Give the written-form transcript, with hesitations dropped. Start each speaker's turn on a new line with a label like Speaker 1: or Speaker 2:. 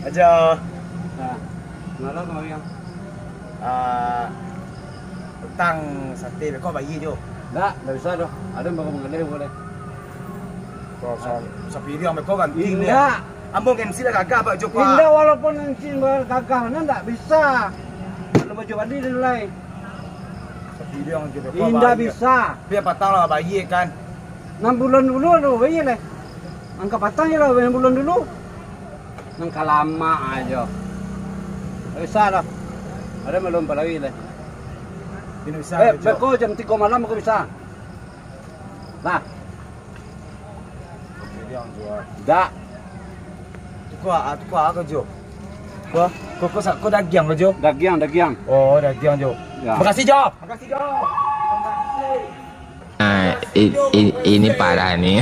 Speaker 1: Aja.
Speaker 2: Nah, malam mau yang
Speaker 1: Tentang sate kau bayi jo.
Speaker 2: enggak bisa doh. Ada yang bakal mengenai boleh.
Speaker 1: Kau sapi dia ambil kau ganti ni.
Speaker 2: Enggak.
Speaker 1: Ambong MC dah gagah pak jo pak.
Speaker 2: Indah walaupun encing gagah mana enggak bisa. Kalau baju mandi dulu lai.
Speaker 1: Sapi dia yang jodoh
Speaker 2: Indah bisa.
Speaker 1: Dia patah lah bayi kan.
Speaker 2: 6 bulan dulu lo bayi lah. Angka patahnya lah 6 bulan dulu. Nangka lama aja. Nggak bisa lah. Ada belum lagi lah.
Speaker 1: Ini bisa.
Speaker 2: Beko jam 3 malam aku bisa. Nah,
Speaker 1: Dia yang jual.
Speaker 2: enggak.
Speaker 1: Tukar aku jo. Kau dagiang lo jo.
Speaker 2: Dagiang.
Speaker 1: Oh dagiang jo.
Speaker 2: Ya.
Speaker 1: Makasih jo. Makasih jo.
Speaker 3: Nah, ini parah nih.